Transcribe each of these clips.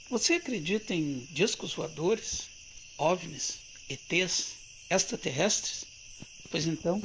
Você acredita em discos voadores, OVNIs, ETs, extraterrestres? Pois então,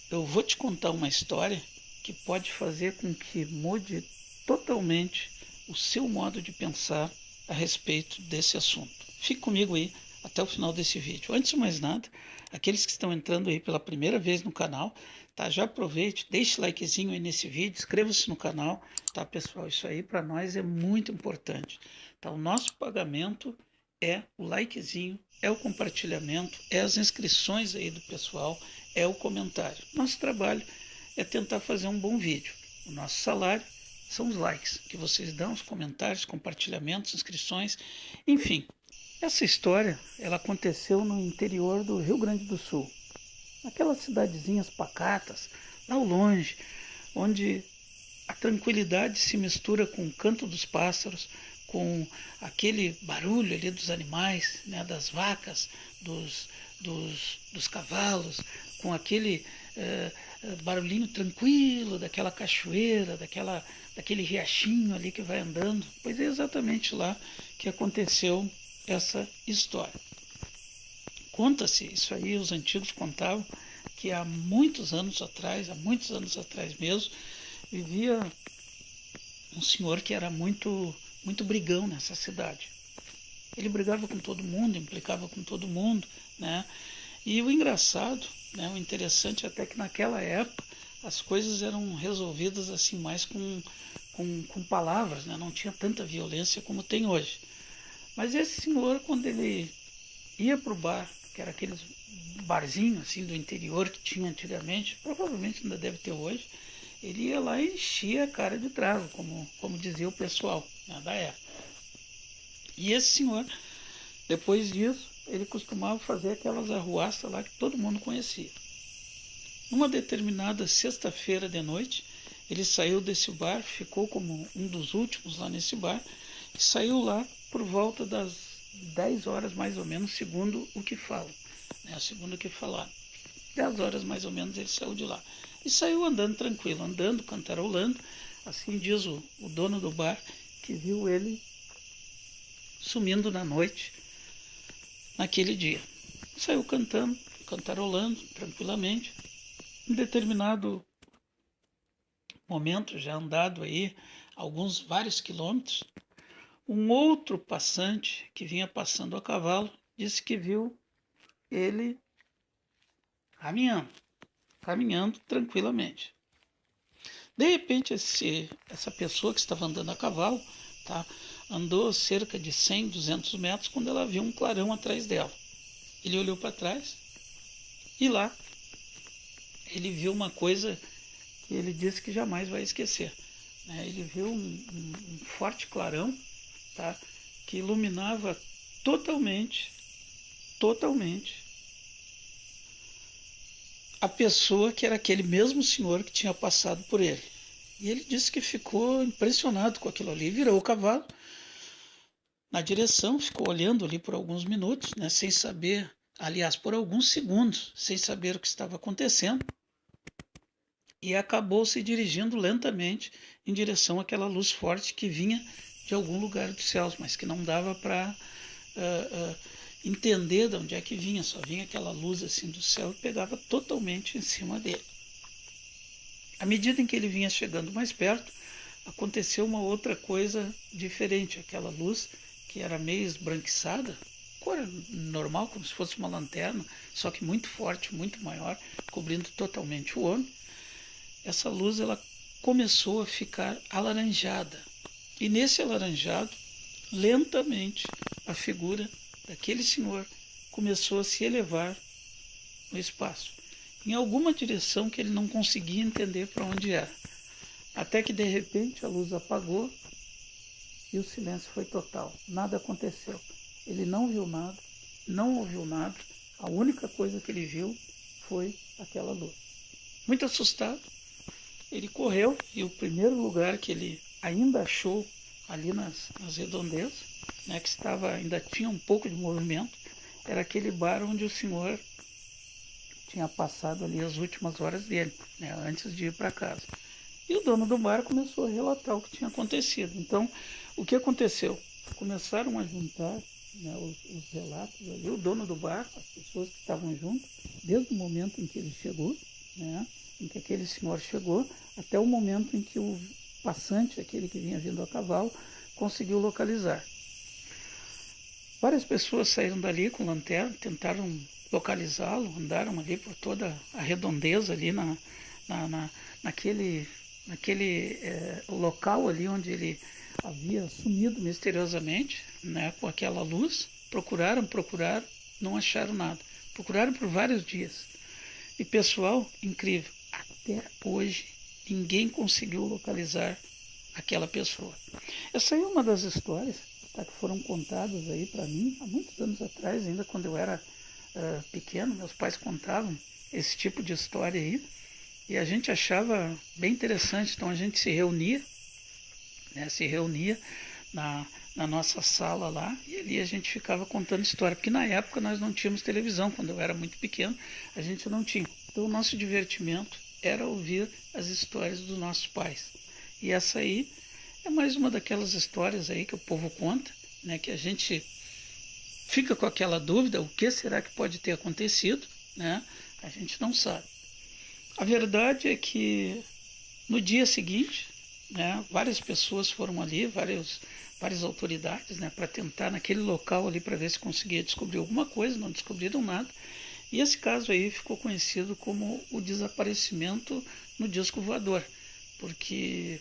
eu vou te contar uma história que pode fazer com que mude totalmente o seu modo de pensar a respeito desse assunto. Fique comigo aí até o final desse vídeo. Antes de mais nada, aqueles que estão entrando aí pela primeira vez no canal, tá? Já aproveite, deixe likezinho aí nesse vídeo, inscreva-se no canal, tá, pessoal? Isso aí para nós é muito importante. Tá? O nosso pagamento é o likezinho, é o compartilhamento, é as inscrições aí do pessoal, é o comentário. Nosso trabalho é tentar fazer um bom vídeo. O nosso salário são os likes que vocês dão, os comentários, compartilhamentos, inscrições, enfim. Essa história, ela aconteceu no interior do Rio Grande do Sul, aquelas cidadezinhas pacatas, lá ao longe, onde a tranquilidade se mistura com o canto dos pássaros, com aquele barulho ali dos animais, né, das vacas, dos cavalos, com aquele barulhinho tranquilo daquela cachoeira, daquele riachinho ali que vai andando. Pois é exatamente lá que aconteceu essa história. Conta-se, isso aí os antigos contavam, que há muitos anos atrás mesmo, vivia um senhor que era muito brigão nessa cidade. Ele brigava com todo mundo, implicava com todo mundo, né? E o engraçado, né, o interessante até que naquela época as coisas eram resolvidas assim mais com palavras, né? Não tinha tanta violência como tem hoje. Mas esse senhor, quando ele ia para o bar, que era aqueles barzinhos assim do interior que tinha antigamente, provavelmente ainda deve ter hoje, ele ia lá e enchia a cara de trago, como dizia o pessoal, né, da época. E esse senhor, depois disso, ele costumava fazer aquelas arruaças lá que todo mundo conhecia. Numa determinada sexta-feira de noite, ele saiu desse bar, ficou como um dos últimos lá nesse bar, e saiu lá por volta das 10 horas mais ou menos, segundo o que falam, né, segundo o que falaram. 10 horas mais ou menos ele saiu de lá. E saiu andando tranquilo, andando, cantarolando. Assim diz o dono do bar, que viu ele sumindo na noite, naquele dia. Saiu cantando, cantarolando, tranquilamente. Em determinado momento, já andado aí vários quilômetros, um outro passante que vinha passando a cavalo disse que viu ele caminhando tranquilamente. De repente, essa pessoa que estava andando a cavalo, tá, andou cerca de 100, 200 metros quando ela viu um clarão atrás dela. Ele olhou para trás e lá ele viu uma coisa que ele disse que jamais vai esquecer. Né? Ele viu um forte clarão, tá, que iluminava totalmente a pessoa que era aquele mesmo senhor que tinha passado por ele. E ele disse que ficou impressionado com aquilo ali, virou o cavalo na direção, ficou olhando ali por alguns minutos, né, sem saber, aliás, por alguns segundos, sem saber o que estava acontecendo, e acabou se dirigindo lentamente em direção àquela luz forte que vinha de algum lugar dos céus, mas que não dava para entender de onde é que vinha, só vinha aquela luz assim do céu e pegava totalmente em cima dele. À medida em que ele vinha chegando mais perto, aconteceu uma outra coisa diferente. Aquela luz que era meio esbranquiçada, cor normal, como se fosse uma lanterna, só que muito forte, muito maior, cobrindo totalmente o homem. Essa luz ela começou a ficar alaranjada. E nesse alaranjado, lentamente, a figura daquele senhor começou a se elevar no espaço, em alguma direção que ele não conseguia entender para onde era. Até que de repente a luz apagou e o silêncio foi total. Nada aconteceu. Ele não viu nada, não ouviu nada. A única coisa que ele viu foi aquela luz. Muito assustado, ele correu e o primeiro lugar que ele ainda achou ali nas redondezas, né, que ainda tinha um pouco de movimento, era aquele bar onde o senhor tinha passado ali as últimas horas dele, né, antes de ir para casa. E o dono do bar começou a relatar o que tinha acontecido. Então, o que aconteceu? começaram a juntar, né, os relatos ali, o dono do bar, as pessoas que estavam junto, desde o momento em que ele chegou, né, em que aquele senhor chegou, até o momento em que o passante, aquele que vinha vindo a cavalo, conseguiu localizar. Várias pessoas saíram dali com lanterna, tentaram localizá-lo, andaram ali por toda a redondeza ali naquele local ali onde ele havia sumido misteriosamente, né, com aquela luz. Procuraram, não acharam nada. Procuraram por vários dias. E pessoal, incrível, até hoje ninguém conseguiu localizar aquela pessoa. Essa aí é uma das histórias, tá, que foram contadas aí para mim há muitos anos atrás, ainda quando eu era pequeno. Meus pais contavam esse tipo de história aí e a gente achava bem interessante. Então a gente se reunia, né, na nossa sala lá, e ali a gente ficava contando história, porque na época nós não tínhamos televisão. Quando eu era muito pequeno, a gente não tinha. Então o nosso divertimento era ouvir as histórias dos nossos pais. E essa aí é mais uma daquelas histórias aí que o povo conta, né, que a gente fica com aquela dúvida: o que será que pode ter acontecido, né? A gente não sabe. A verdade é que no dia seguinte, né, várias pessoas foram ali, várias autoridades, né, para tentar naquele local ali para ver se conseguia descobrir alguma coisa. Não descobriram nada. E esse caso aí ficou conhecido como o desaparecimento no disco voador, porque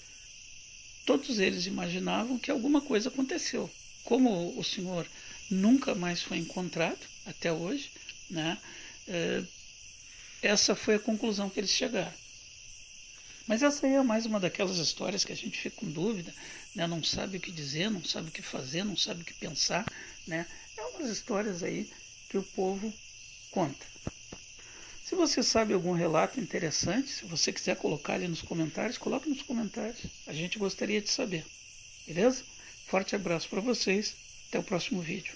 todos eles imaginavam que alguma coisa aconteceu. Como o senhor nunca mais foi encontrado até hoje, né, essa foi a conclusão que eles chegaram. Mas essa aí é mais uma daquelas histórias que a gente fica com dúvida, né? Não sabe o que dizer, não sabe o que fazer, não sabe o que pensar, né? É umas histórias aí que o povo conta. Se você sabe algum relato interessante, se você quiser colocar ali nos comentários, coloque nos comentários. A gente gostaria de saber. Beleza? Forte abraço para vocês. Até o próximo vídeo.